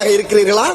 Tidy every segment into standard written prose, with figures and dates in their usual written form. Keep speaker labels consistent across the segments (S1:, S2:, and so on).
S1: இருக்கிறீர்களா?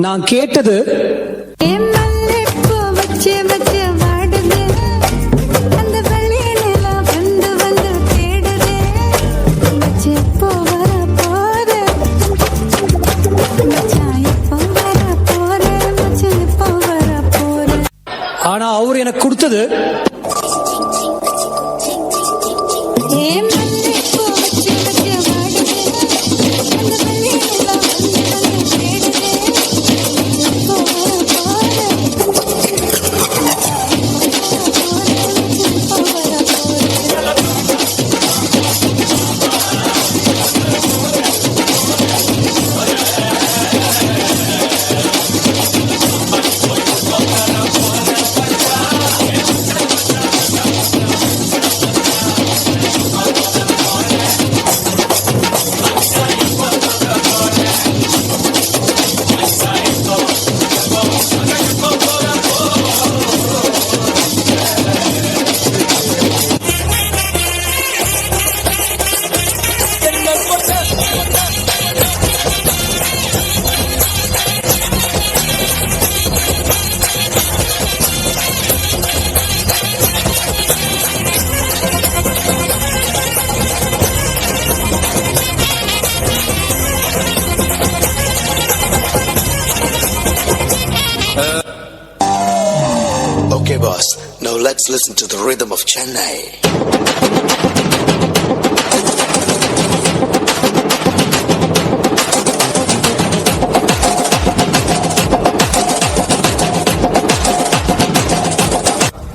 S2: நான் கேட்டது ஆனா அவர் எனக்கு கொடுத்தது
S1: Okay, boss. Now let's listen to the rhythm of Chennai.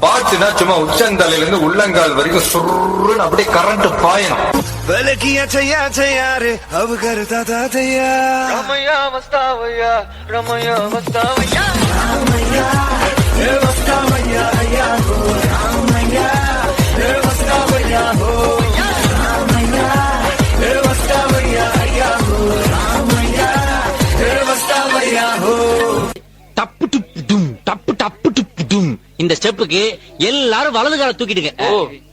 S3: பாட்டுனா சும்மா உச்சந்தலையில இருந்து உள்ளங்கால் வரைக்கும் சுருன்னு அப்படியே கரண்ட் பாயணும்.
S4: बलकिया छैया छैया रे अब करता था छैया
S5: रमैया मस्तावैया रमैया मस्तावैया
S4: रामैया हे मस्तावैया या हो रामैया हे मस्तावैया हो रामैया हे मस्तावैया या हो रामैया हे मस्तावैया हो
S6: டப்பு டுப்பு டும் டப்பு டப்பு டுப்பு டும். இந்த ஸ்டெப்புக்கு எல்லாரும் வலது கால தூக்கிடுங்க.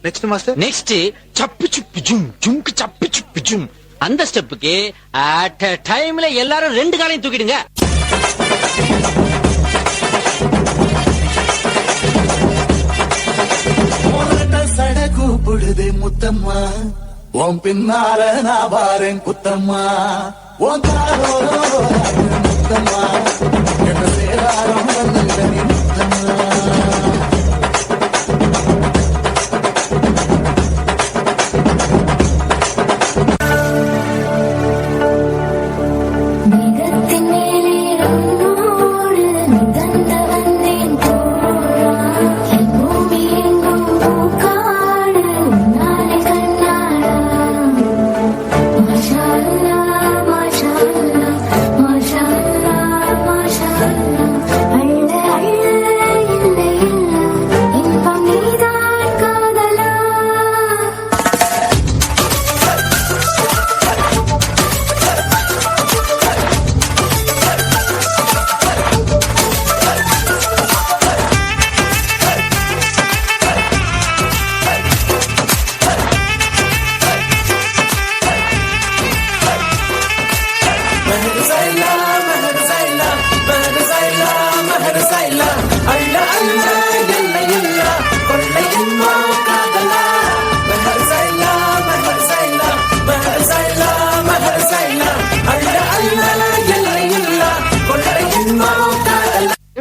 S4: नेक्स्ट मास्टर
S6: நெக்ஸ்ட் சப்பு சுப்பு ஜும் ஜும்க்கு சப்பு சுப்பு ஜும். அந்த ஸ்டெப்புக்கு அட் a டைம்ல எல்லாரும் ரெண்டு காலையும் தூக்கிடுங்க.
S4: சட கூப்பிடுதே முத்தம்மா உன் பின்னால நான் பாரேன் குத்தம்மா உன் காரோரோ முத்தம்மா என்ன சேராரம் வந்து முத்தம்மா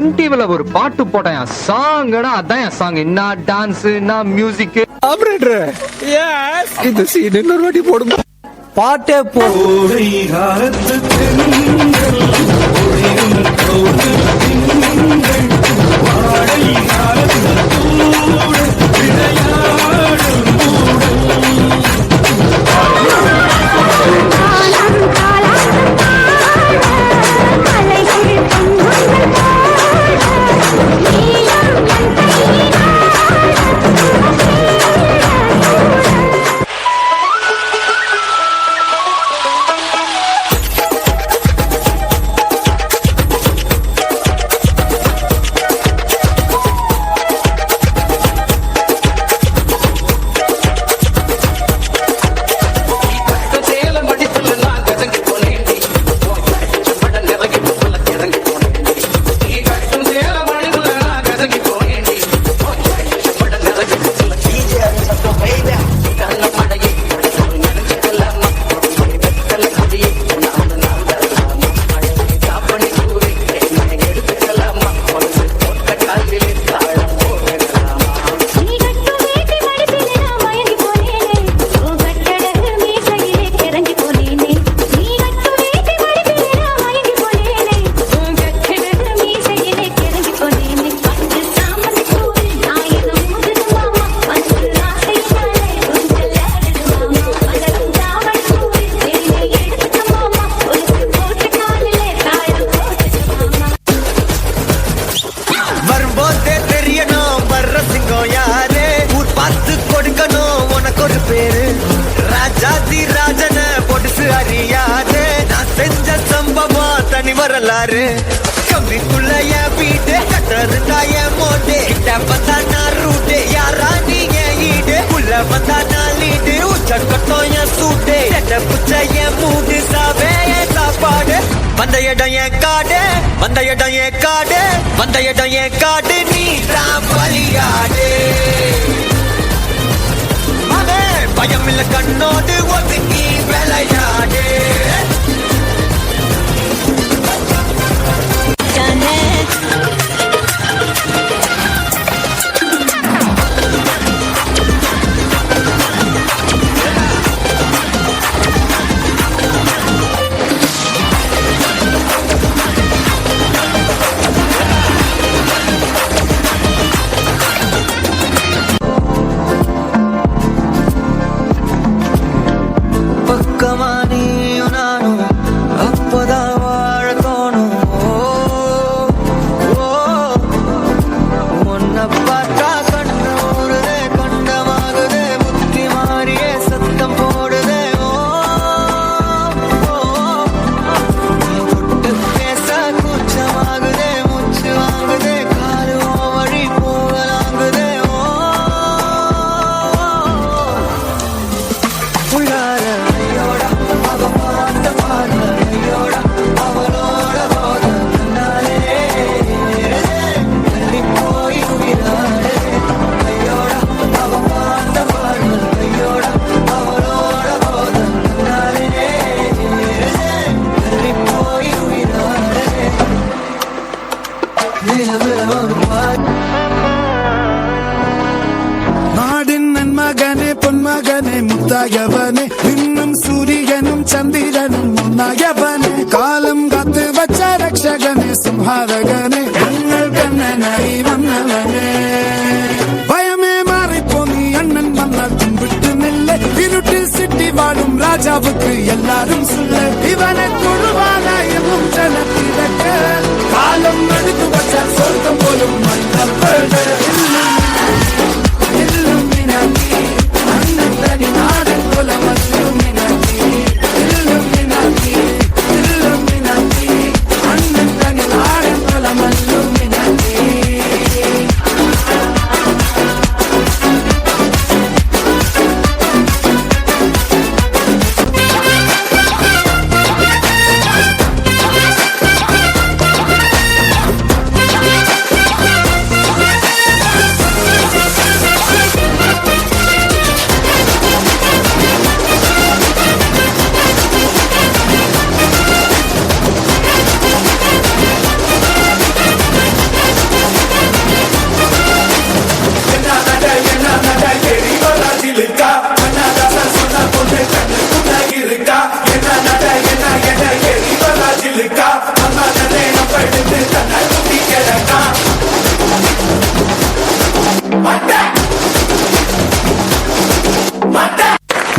S7: MTVல ஒரு பாட்டு போட்டேன் சாங்கடா, அதான் என் சாங். என்ன டான்ஸ், என்ன மியூசிக். ஆபரேட்டர் இந்த சீன் இன்னொரு வாட்டி போடுங்க.
S2: பாட்டே போ.
S4: வரும்போதே தெரியணும் வர்ற சிங்கம் யாரு, ஊர் பார்த்து கொடுக்கணும் உனக்கு ஒரு பேரு. ராஜாதி ராஜன பொடுசு அறியாது, நான் செஞ்ச சம்பவம் தனி வரலாறு. கம்பிக்குள்ள என் வீடு கட்டுறதுண்டா என் மோட்டு, கிட்ட வந்தா நான் ரூட்டு, யாரா நீங்க ஈடு, உள்ள வந்தா நான் லீடு, உச்ச கட்டம் என் சூட்டு, புச்ச என் மூடு, சாவே என் சாப்பாடு. வந்த இடம் என் காடு, வந்த இடம் என் காடு, வந்த இடம் என் காடு, நீ தான் பலியாடு. மகே பயம் இல்ல கண்ணோடு ஒதுக்கி விளையாடு. பக்கமா நீயும் நானும் அப்பதான் வாழ தோணும். உன்னை பார்த்தா கண்ணு ஊறுதே, கண்டமாகுதே, புத்தி மாறியே சத்தம் போடுதே. தொட்டு பேச கூச்சமாகுதே, மூச்சு வாங்குதே, காலு வழி போகலாங்குதே. உள்ளார ஐயோட அவ பார்த்த பார்த்த ஐயோட அவளோட போத கண்ணாலே தள்ளி போய் உயிராடே. ஐயோட அவ பார்த்த பார்த்த ஐயோட அவளோட போத கண்ணாலே தள்ளி போய் உயிராடே.
S8: நாடின் நன்மகனே பொன்மகனே முத்தாயவனே, இன்னும் சூரியனும் சந்திரனும் முன்னாயவனே, காலம் காத்து வச்ச ரக்ஷகனே சிம்ஹாரகனே, எங்கள் கண்ணனாய் வந்தவனே. பயமே மாறிப்போ நீ அண்ணன் மன்னர் கும்பிட்டு நில்ல, இருட்டில் சிட்டி வாழும் ராஜாவுக்கு எல்லாரும் சொல்ல, இவனை குழுவான என்னும் ஜனத்திறக்க, காலம் நடுத்து வச்ச சொர்க்கம் போலும் மன்னப்பட.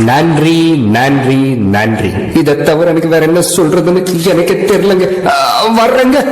S9: நன்றி நன்றி நன்றி. இதை தவிர எனக்கு வேற என்ன சொல்றதுன்னு எனக்கு தெரியலங்க. வர்றேங்க.